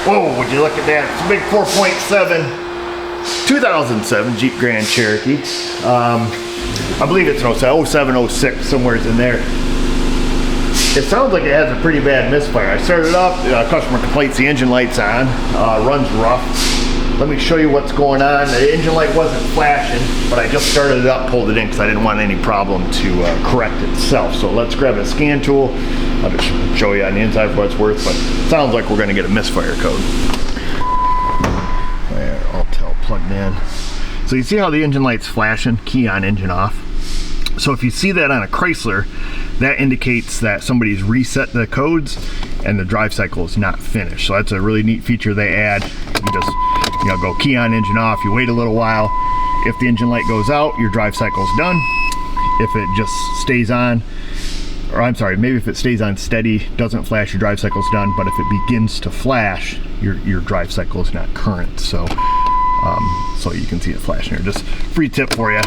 Whoa, would you look at that? It's a big 4.7 2007 Jeep Grand Cherokee. I believe it's an 07, 06, somewhere in there. It sounds like it has a pretty bad misfire. I started up, customer complaints the engine light's on, runs rough. Let me show you what's going on. The engine light wasn't flashing, but I just started it up, pulled it in because I didn't want any problem to correct itself. So let's grab a scan tool. I'll just show you on the inside for what it's worth, but it sounds like we're gonna get a misfire code. There, all tell plugged in. So you see how the engine light's flashing, key on, engine off. So if you see that on a Chrysler, that indicates that somebody's reset the codes and the drive cycle is not finished. So that's a really neat feature they add. You just, go key on, engine off, you wait a little while. If the engine light goes out, your drive cycle's done. If it just stays on, or I'm sorry, maybe if it stays on steady, doesn't flash, your drive cycle's done. But if it begins to flash, your drive cycle is not current. So, so you can see it flashing here. Just free tip for you. It's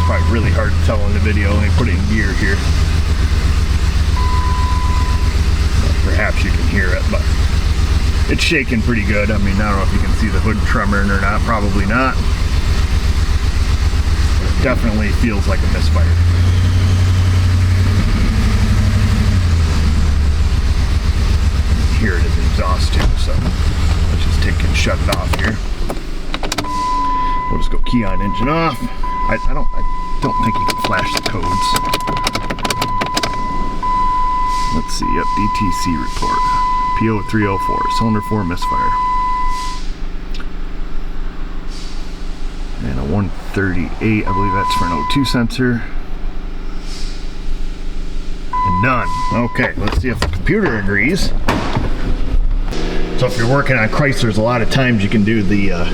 probably really hard to tell in the video. Let me put it in gear here. Perhaps you can hear it, but it's shaking pretty good. I mean, I don't know if you can see the hood tremoring or not. Probably not. But it definitely feels like a misfire. Hear it in the exhaust too, so let's just take and shut it off here. We'll just go key on, engine off. I don't think you can flash the codes. Let's see, yep, DTC report. PO304, cylinder 4 misfire. And a 138, I believe that's for an O2 sensor. And none. Okay, let's see if the computer agrees. So if you're working on Chryslers, a lot of times you can do the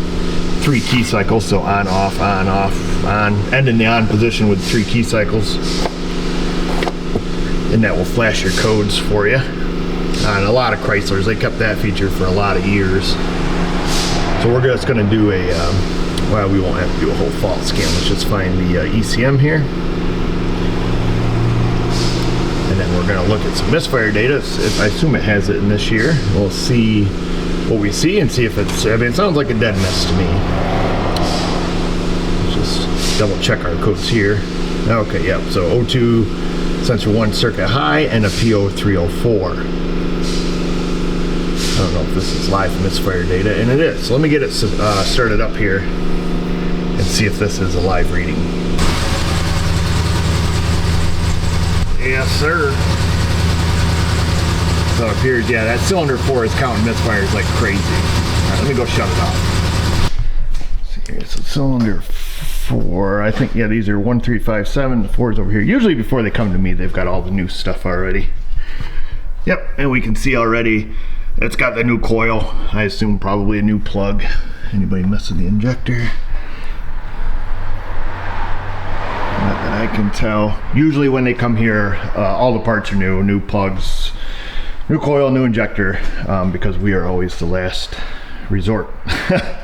3 key cycles, so on, off, on, off, on, end in the on position with 3 key cycles. And that will flash your codes for you. On a lot of Chryslers, they kept that feature for a lot of years. So we're just going to do a, well, we won't have to do a whole fault scan. Let's just find the ECM here. And then we're going to look at some misfire data. I assume it has it in this year. We'll see what we see and see if it's, I mean, it sounds like a dead miss to me. Let's just double check our codes here. Okay, yep, so O2 sensor 1 circuit high and a PO304. I don't know if this is live misfire data, and it is. So let me get it started up here and see if this is a live reading. Yes, sir. So it appears, yeah, that cylinder 4 is counting misfires like crazy. All right, let me go shut it off. Let's see here, so cylinder 4, I think, yeah, these are 1357, the 4's over here. Usually before they come to me, they've got all the new stuff already. Yep, and we can see already it's got the new coil. I assume probably a new plug. Anybody mess with the injector? Not that I can tell. Usually when they come here, all the parts are new. New plugs, new coil, new injector, because we are always the last resort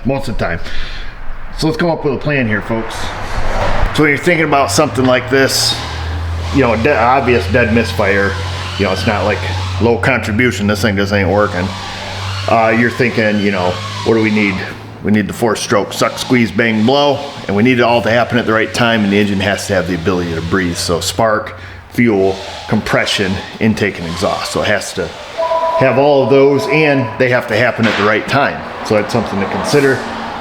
most of the time. So let's come up with a plan here, folks. So when you're thinking about something like this, obvious dead misfire, it's not like low contribution, this thing just ain't working. You're thinking, what do we need? We need the 4-stroke suck, squeeze, bang, blow, and we need it all to happen at the right time, and the engine has to have the ability to breathe. So spark, fuel, compression, intake, and exhaust. So it has to have all of those, and they have to happen at the right time. So that's something to consider.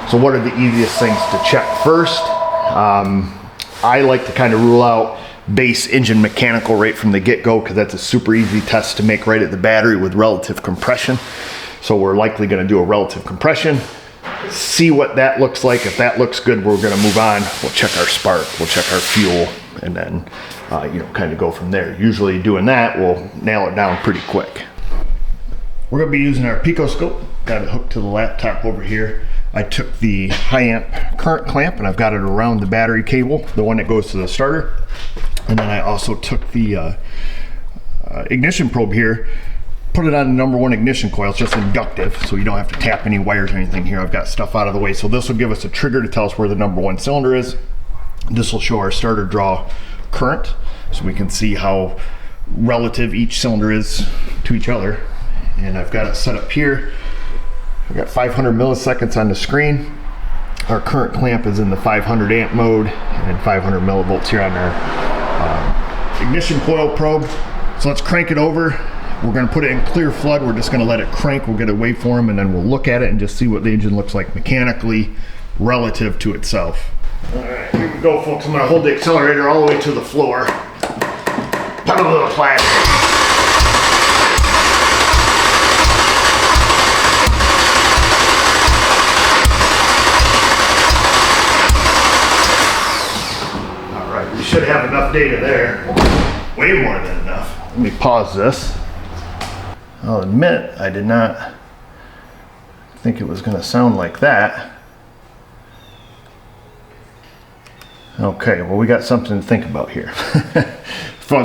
So what are the easiest things to check first? I like to kind of rule out base engine mechanical right from the get-go, because that's a super easy test to make right at the battery with relative compression. So we're likely going to do a relative compression, see what that looks like. If that looks good, we're going to move on. We'll check our spark, we'll check our fuel, and then kind of go from there. Usually doing that will nail it down pretty quick. We're going to be using our picoscope. Got it hooked to the laptop over here. I took the high amp current clamp and I've got it around the battery cable, the one that goes to the starter. And then I also took the ignition probe here, put it on the number 1 ignition coil. It's just inductive, so you don't have to tap any wires or anything here. I've got stuff out of the way. So this will give us a trigger to tell us where the number 1 cylinder is. This will show our starter draw current, so we can see how relative each cylinder is to each other. And I've got it set up here. I've got 500 milliseconds on the screen. Our current clamp is in the 500 amp mode and 500 millivolts here on our ignition coil probe. So let's crank it over. We're going to put it in clear flood. We're just going to let it crank. We'll get a waveform and then we'll look at it and just see what the engine looks like mechanically relative to itself. All right, here we go, folks. I'm going to hold the accelerator all the way to the floor. Pedal to the plastic. Should have enough data there. Way more than enough. Let me pause this. I'll admit I did not think it was going to sound like that. Okay, well, we got something to think about here.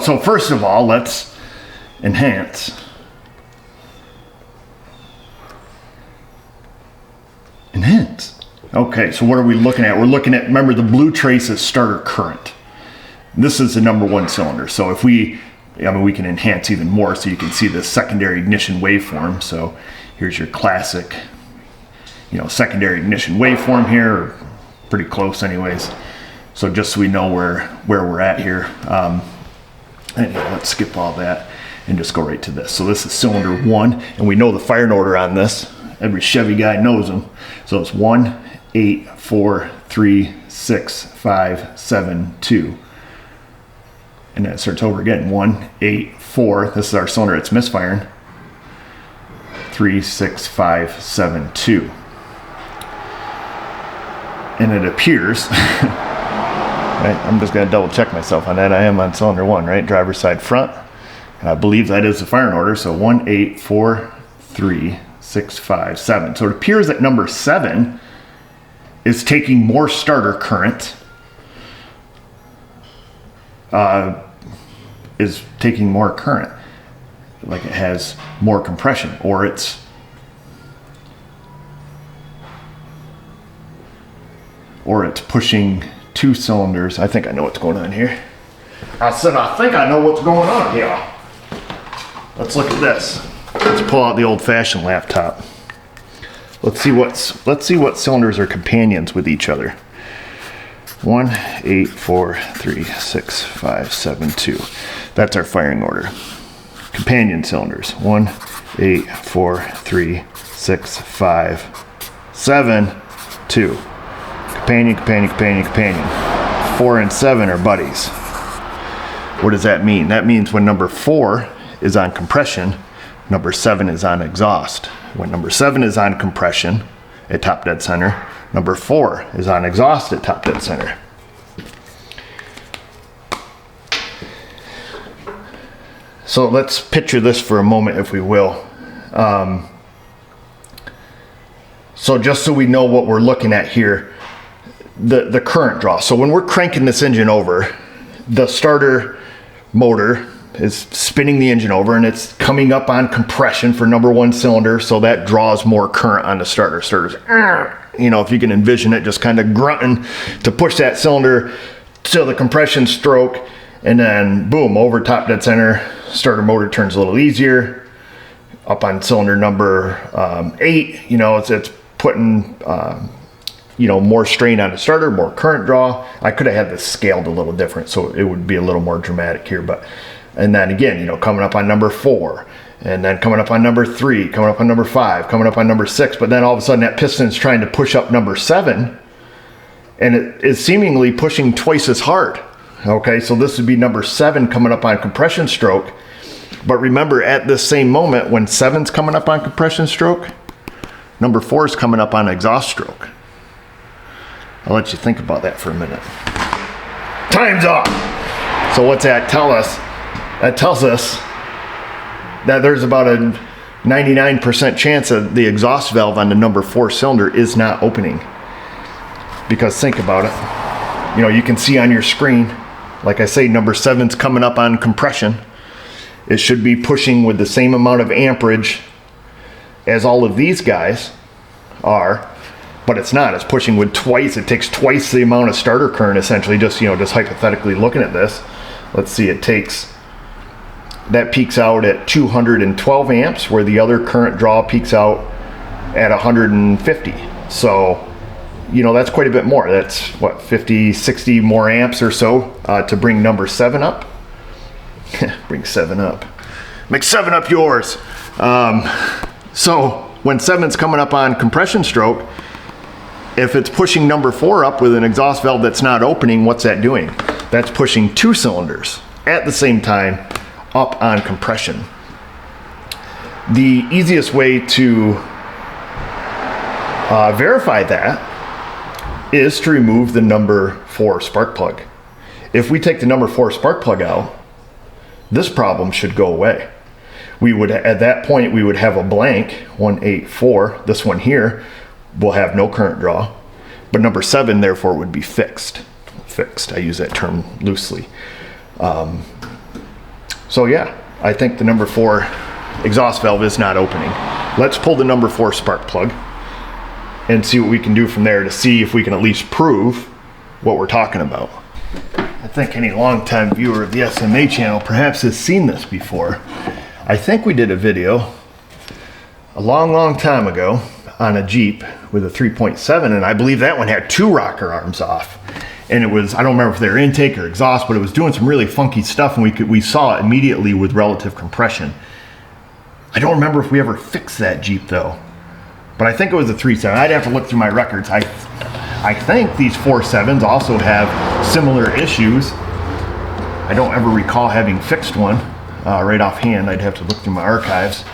So first of all, let's enhance. Enhance. Okay, so what are we looking at? We're looking at, remember, the blue trace is starter current. This is the number one cylinder. So if we can enhance even more so you can see the secondary ignition waveform. So here's your classic, secondary ignition waveform here, pretty close anyways. So just so we know where we're at here. Anyway, let's skip all that and just go right to this. So this is cylinder 1, and we know the firing order on this. Every Chevy guy knows them. So it's 1, 8, 4, 3, 6, 5, 7, 2. And then it starts over again. 1, 8, 4. This is our cylinder. It's misfiring. 3, 6, 5, 7, 2. And it appears, right? I'm just going to double check myself on that. I am on cylinder 1, right? Driver's side front. And I believe that is the firing order. So 1, 8, 4, 3, 6, 5, 7. So it appears that number 7 is taking more starter current. Is taking more current, like it has more compression, or it's pushing 2 cylinders. I think I know what's going on here. I think I know what's going on here. Let's look at this. Let's pull out the old-fashioned laptop. Let's see what cylinders are companions with each other. 1, 8, 4, 3, 6, 5, 7, 2. That's our firing order. Companion cylinders. 1, 8, 4, 3, 6, 5, 7, 2. Companion, companion, companion, companion. 4 and 7 are buddies. What does that mean? That means when number 4 is on compression, number 7 is on exhaust. When number 7 is on compression at top dead center, number 4 is on exhaust at top dead center. So let's picture this for a moment, if we will. So just so we know what we're looking at here, the current draw. So when we're cranking this engine over, the starter motor is spinning the engine over and it's coming up on compression for number 1 cylinder, so that draws more current on the starter. Starter's, if you can envision it, just kind of grunting to push that cylinder till the compression stroke, and then boom, over top dead center, starter motor turns a little easier. Up on cylinder number 8, it's putting more strain on the starter, more current draw. I could have had this scaled a little different so it would be a little more dramatic here, and then again, coming up on number 4, and then coming up on number 3, coming up on number 5, coming up on number 6, but then all of a sudden that piston's trying to push up number 7, and it is seemingly pushing twice as hard. Okay, so this would be number 7 coming up on compression stroke. But remember, at this same moment, when 7's coming up on compression stroke, number 4 is coming up on exhaust stroke. I'll let you think about that for a minute. Time's up! So what's that tell us? That tells us that there's about a 99% chance that the exhaust valve on the number 4 cylinder is not opening. Because think about it. You can see on your screen, like I say, number 7's coming up on compression. It should be pushing with the same amount of amperage as all of these guys are. but it's not. It's pushing with twice. It takes twice the amount of starter current, essentially. Just, you know, just hypothetically looking at this. Let's see, it takes, that peaks out at 212 amps, where the other current draw peaks out at 150. So, you know, that's quite a bit more. That's what, 50, 60 more amps or so to bring number 7 up. Bring 7 up. Make 7 up yours. So when 7's coming up on compression stroke, if it's pushing number 4 up with an exhaust valve that's not opening, what's that doing? That's pushing 2 cylinders at the same time up on compression. The easiest way to verify that is to remove the number 4 spark plug. If we take the number 4 spark plug out, this problem should go away. We would, at that point, we would have a blank 184. This one here will have no current draw, but number 7 therefore would be fixed. Fixed, I use that term loosely. So yeah, I think the number 4 exhaust valve is not opening. Let's pull the number 4 spark plug and see what we can do from there to see if we can at least prove what we're talking about. I think any longtime viewer of the SMA channel perhaps has seen this before. I think we did a video a long time ago on a Jeep with a 3.7, and I believe that one had 2 rocker arms off. And it was, I don't remember if they were intake or exhaust, but it was doing some really funky stuff, and we saw it immediately with relative compression. I don't remember if we ever fixed that Jeep though, but I think it was a 3.7. I'd have to look through my records. I think these 4.7s also have similar issues. I don't ever recall having fixed one right offhand. I'd have to look through my archives.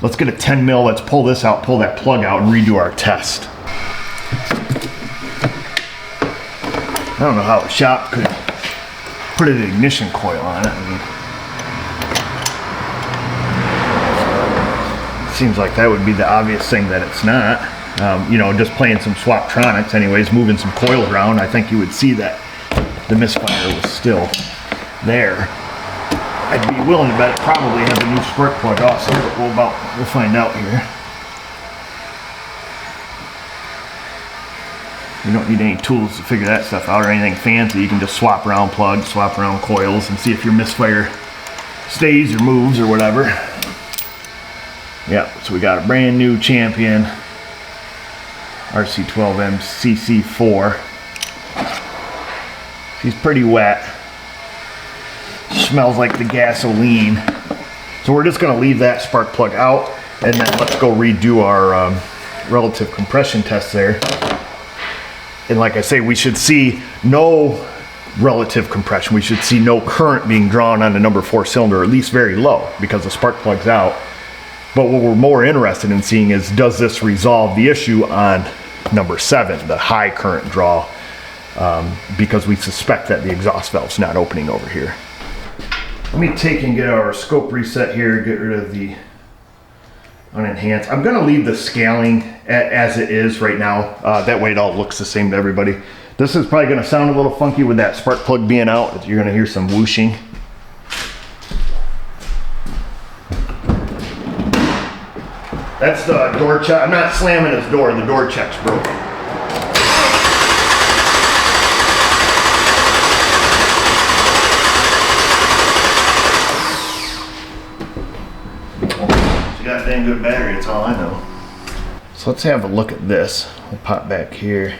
Let's get a 10 mil, let's pull this out, pull that plug out, and redo our test. I don't know how a shop could put an ignition coil on it. I mean, it seems like that would be the obvious thing that it's not. You know, just playing some Swaptronics anyways, moving some coils around, I think you would see that the Misfire was still there. I'd be willing to bet it probably has a new spark plug also, but we'll find out here. You don't need any tools to figure that stuff out or anything fancy. You can just swap around plugs, swap around coils, and see if your Misfire stays or moves or whatever. Yep, so we got a brand new Champion RC12M CC4. She's pretty wet. Smells like the gasoline. So we're just gonna leave that spark plug out, and then let's go redo our relative compression test there. And like I say, we should see no relative compression. We should see no current being drawn on the number 4 cylinder, or at least very low, because the spark plug's out. But what we're more interested in seeing is, does this resolve the issue on number 7, the high current draw, because we suspect that the exhaust valve's not opening over here. Let me take and get our scope reset here, get rid of the unenhanced. I'm gonna leave the scaling as it is right now. That way it all looks the same to everybody. This is probably gonna sound a little funky with that spark plug being out. You're gonna hear some whooshing. That's the door check. I'm not slamming his door, the door check's broken. Goddamn good battery, that's all I know. So let's have a look at this. We'll pop back here.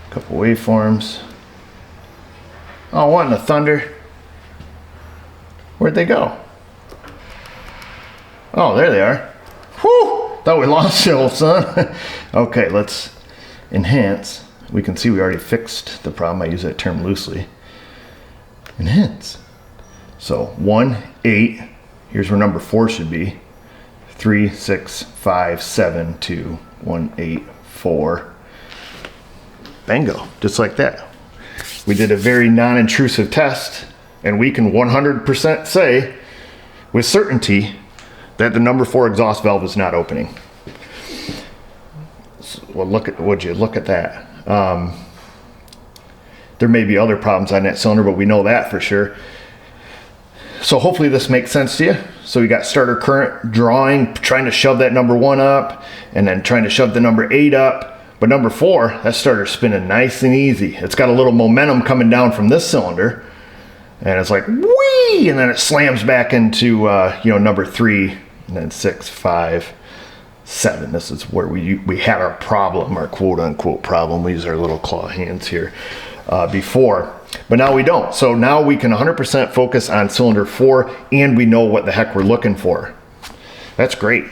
A couple waveforms. Oh, what in the thunder? Where'd they go? Oh, there they are. Whew! Thought we lost you, old son. Okay, let's enhance. We can see we already fixed the problem. I use that term loosely. Enhance. So 1, 8. Here's where number 4 should be. 3, 6, 5, 7, 2, 1, 8, 4. Bingo, just like that. We did a very non-intrusive test, and we can 100% say with certainty that the number 4 exhaust valve is not opening. So, well, would you look at that? There may be other problems on that cylinder, but we know that for sure. So hopefully this makes sense to you. So we got starter current drawing, trying to shove that number 1 up, and then trying to shove the number 8 up. But number 4, that starter's spinning nice and easy. It's got a little momentum coming down from this cylinder, and it's like whee, and then it slams back into number 3, and then 6, 5, 7. This is where we had our problem, our quote unquote problem. We use our little claw hands here before. But now we don't. So now we can 100% focus on cylinder 4, and we know what the heck we're looking for. That's great.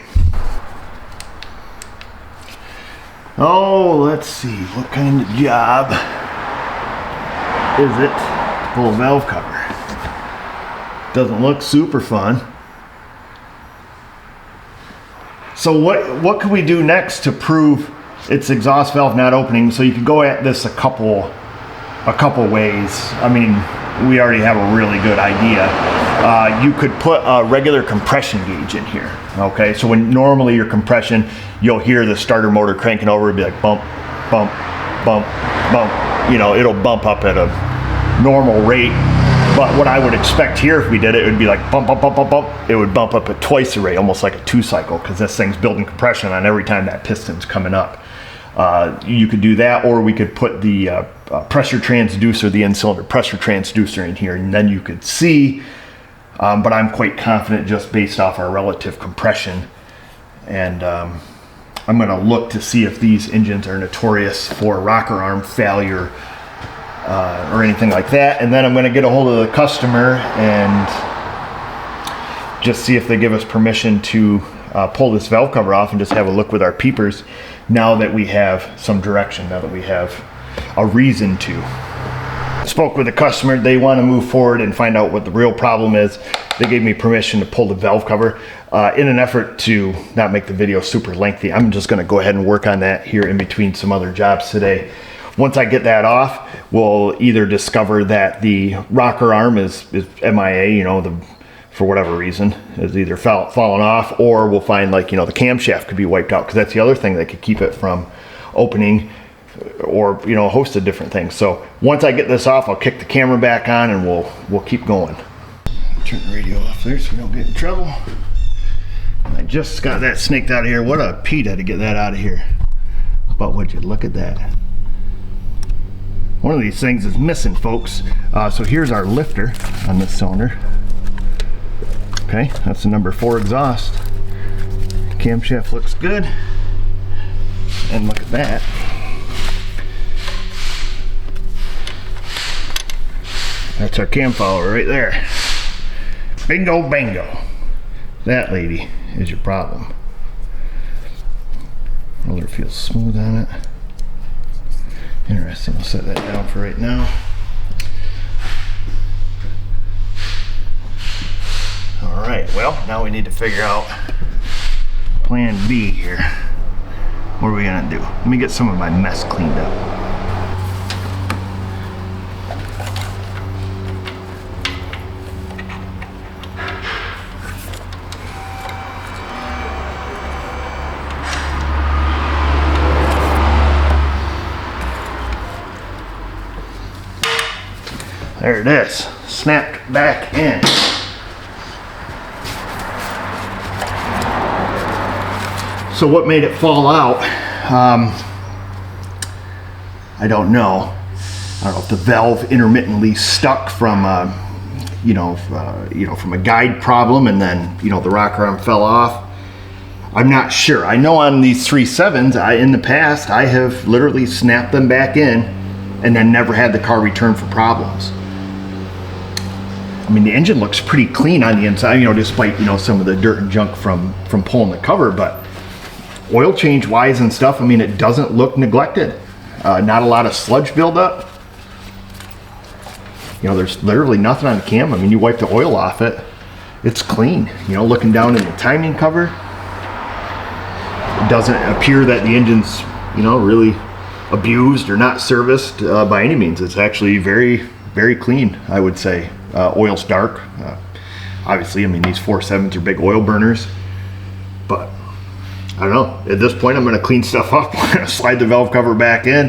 Oh, let's see. What kind of job is it to pull a valve cover? Doesn't look super fun. So what can we do next to prove it's exhaust valve not opening? So you could go at this a couple ways. I mean, we already have a really good idea. You could put a regular compression gauge in here. Okay, so when normally your compression, you'll hear the starter motor cranking over, it'd be like bump, bump, bump, bump. You know, it'll bump up at a normal rate. But what I would expect here, if we did it, it would be like bump, bump, bump, bump, bump. It would bump up at twice the rate, almost like a 2-cycle, because this thing's building compression on every time that piston's coming up. You could do that, or we could put the pressure transducer, the in-cylinder pressure transducer in here, and then you could see. But I'm quite confident just based off our relative compression. And I'm going to look to see if these engines are notorious for rocker arm failure or anything like that. And then I'm going to get a hold of the customer and just see if they give us permission to pull this valve cover off and just have a look with our peepers now that we have some direction, now that we have a reason to. Spoke with the customer. They want to move forward and find out what the real problem is. They gave me permission to pull the valve cover. In an effort to not make the video super lengthy, I'm just going to go ahead and work on that here in between some other jobs today. Once I get that off, we'll either discover that the rocker arm is MIA, for whatever reason, is either fallen off, or we'll find the camshaft could be wiped out, because that's the other thing that could keep it from opening, or a host of different things. So once I get this off, I'll kick the camera back on and we'll keep going. Turn the radio off there so we don't get in trouble. I just got that snaked out of here. What a PETA to get that out of here. But would you look at that? One of these things is missing, folks. So here's our lifter on this cylinder. Okay, that's the number 4 exhaust. Camshaft looks good. And look at that. That's our cam follower right there. Bingo bango. That lady is your problem. Roller feels smooth on it. Interesting. I'll set that down for right now. Alright, well, now we need to figure out plan B here. What are we gonna do? Let me get some of my mess cleaned up. There it is, snapped back in. So what made it fall out? I don't know. I don't know if the valve intermittently stuck from, from a guide problem, and then the rocker arm fell off. I'm not sure. I know on these 3.7s, in the past, I have literally snapped them back in, and then never had the car return for problems. I mean, the engine looks pretty clean on the inside, despite some of the dirt and junk from pulling the cover, but oil change wise and stuff, I mean, it doesn't look neglected. Not a lot of sludge buildup. There's literally nothing on the cam. I mean, you wipe the oil off it, it's clean. Looking down in the timing cover, it doesn't appear that the engine's, really abused or not serviced by any means. It's actually very, very clean, I would say. Oil's dark. Obviously, I mean, these 4.7s are big oil burners, but I don't know. At this point, I'm going to clean stuff up. We're going to slide the valve cover back in,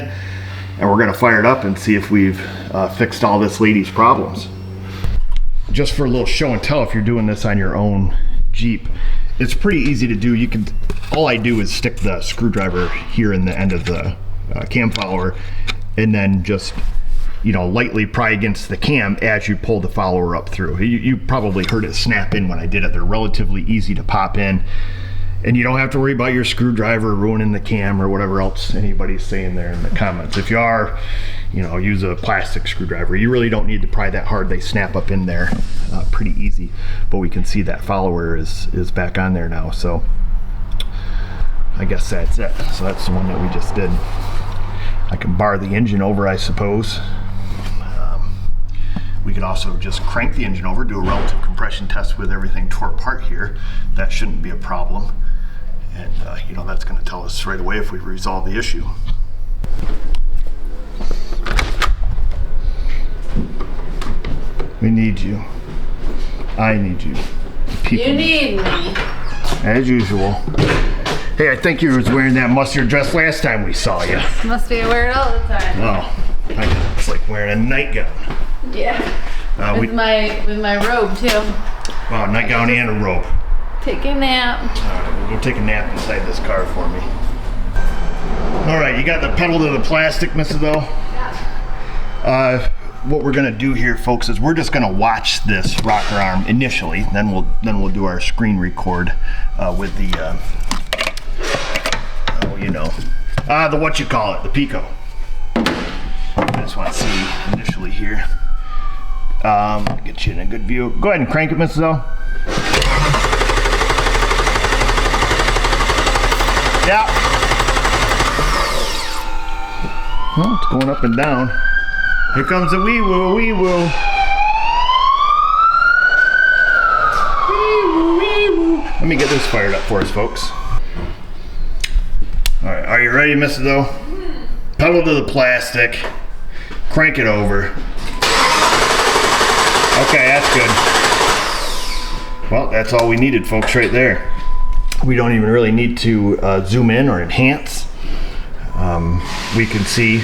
and we're going to fire it up and see if we've fixed all this lady's problems. just for a little show and tell, if you're doing this on your own Jeep, it's pretty easy to do. You can, all I do is stick the screwdriver here in the end of the cam follower, and then just, you know, lightly pry against the cam as you pull the follower up through. You probably heard it snap in when I did it. They're relatively easy to pop in, and you don't have to worry about your screwdriver ruining the cam or whatever else anybody's saying there in the comments. If you are, you know, use a plastic screwdriver. You really don't need to pry that hard. They snap up in there pretty easy. But we can see that follower is back on there now. So I guess that's it. So that's the one that we just did. I can bar the engine over, I suppose. We could also just crank the engine over, do a relative compression test with everything tore apart here. That shouldn't be a problem. And you know, that's going to tell us right away if we've resolved the issue. We need you. I need you. People. You need me. As usual. Hey, I think you was wearing that mustard dress last time we saw you. Must be wear it all the time. Oh, it's like wearing a nightgown. Yeah. With my robe too. Wow, nightgown and a robe. Take a nap. Alright, we'll go take a nap inside this car for me. Alright, you got the pedal to the plastic, Mrs. O? Yeah. What we're gonna do here, folks, is we're just gonna watch this rocker arm initially, then we'll do our screen record with the the what you call it, the Pico. I just want to see initially here. Get you in a good view. Go ahead and crank it, Mrs. O. Yeah. Well, it's going up and down. Here comes the wee woo, wee woo. Wee woo, wee woo. Let me get this fired up for us, folks. All right, are you ready, Mrs. O? Pedal to the plastic. Crank it over. Okay, that's good. Well, that's all we needed, folks, right there. We don't even really need to zoom in or enhance. We can see,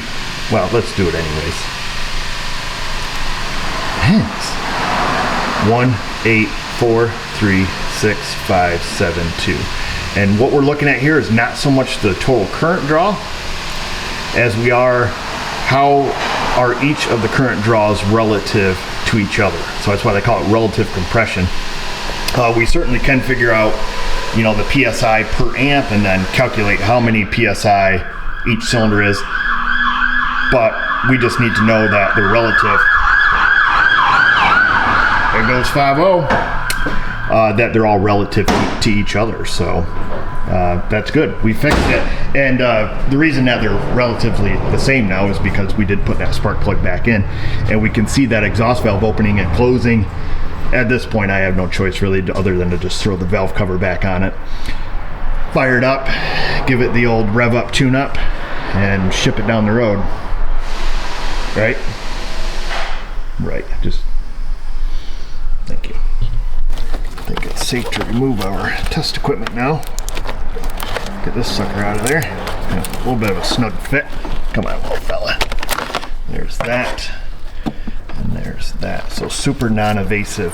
well, let's do it anyways. Hence. 1, 8, 4, 3, 6, 5, 7, 2. And what we're looking at here is not so much the total current draw as we are how are each of the current draws relative to each other. So that's why they call it relative compression. We certainly can figure out, you know, the PSI per amp and then calculate how many PSI each cylinder is. But we just need to know that they're relative. There goes 5-0. That they're all relative to each other. So that's good. We fixed it. And the reason that they're relatively the same now is because we did put that spark plug back in, and we can see that exhaust valve opening and closing. At this point, I have no choice really other than to just throw the valve cover back on it, fire it up, give it the old rev up tune up, and ship it down the road. Right? Right. Just thank you. I think it's safe to remove our test equipment now. Get this sucker out of there. Yeah, a little bit of a snug fit. Come on, little fella. There's that. And there's that. So super non-evasive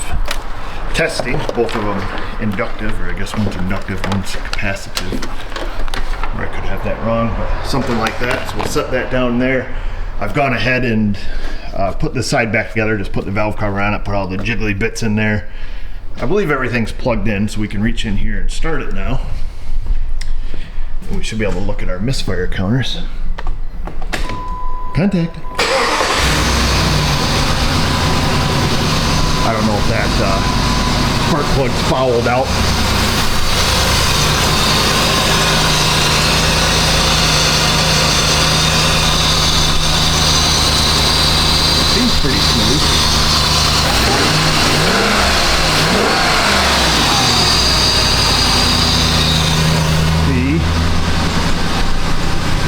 testing. Both of them inductive, or I guess one's inductive, one's capacitive. Or I could have that wrong, but something like that. So we'll set that down there. I've gone ahead and put the side back together, just put the valve cover on it, put all the jiggly bits in there. I believe everything's plugged in, so we can reach in here and start it now. And we should be able to look at our misfire counters. Contact. I don't know if that spark plug's fouled out. It seems pretty smooth.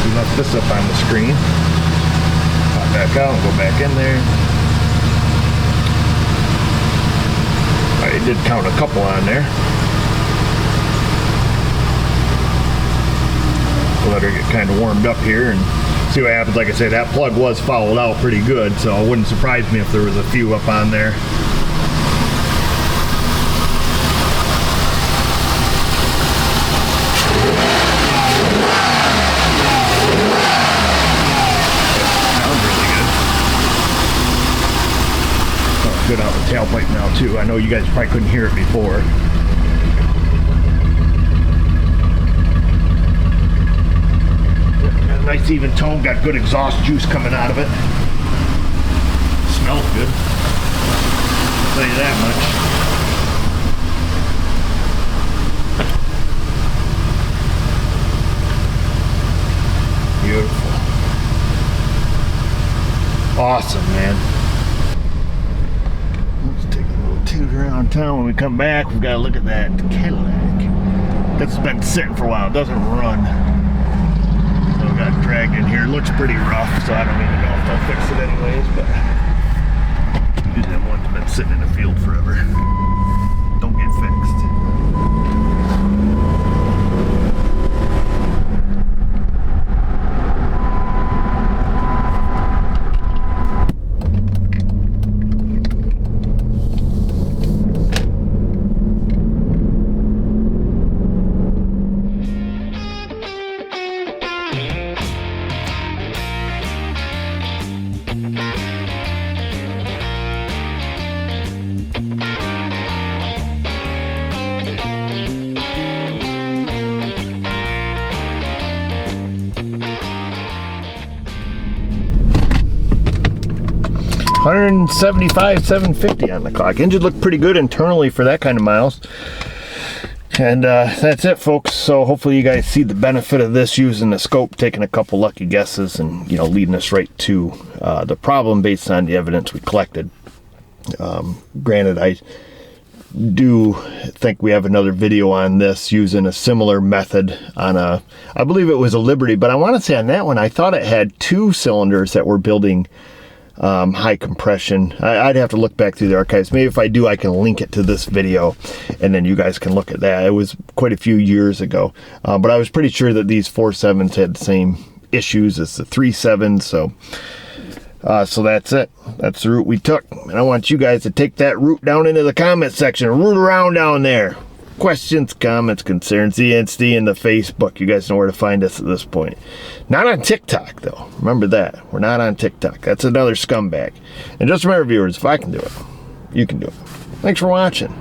We left this up on the screen. Pop back out and go back in there. I did count a couple on there. We'll let her get kind of warmed up here and see what happens. Like I say, that plug was fouled out pretty good, so it wouldn't surprise me if there was a few up on there. good out the tailpipe now too. I know you guys probably couldn't hear it before. Got a nice even tone, got good exhaust juice coming out of it. Smells good, I'll tell you that much. Beautiful. Awesome, man. Let's take a little toot around town. When we come back, we've got to look at that Cadillac. That's been sitting for a while. It doesn't run. So we got dragged in here. It looks pretty rough, so I don't even know if they'll fix it anyways, but usually that one's been sitting in the field forever. Don't get fixed. 175, 750 on the clock. Engine looked pretty good internally for that kind of miles. And that's it, folks. So hopefully you guys see the benefit of this, using the scope, taking a couple lucky guesses, and leading us right to the problem based on the evidence we collected. Granted, I do think we have another video on this using a similar method on I believe it was a Liberty, but I want to say on that one I thought it had 2 cylinders that were building high compression. I'd have to look back through the archives. Maybe if I do, I can link it to this video and then you guys can look at that. It was quite a few years ago, but I was pretty sure that these 4.7s had the same issues as the 3.7s. So that's it. That's the route we took, and I want you guys to take that route down into the comment section. Root around down there. Questions, comments, concerns, the Insta and the Facebook. You guys know where to find us at this point. Not on TikTok, though. Remember that. We're not on TikTok. That's another scumbag. And just remember, viewers, if I can do it, you can do it. Thanks for watching.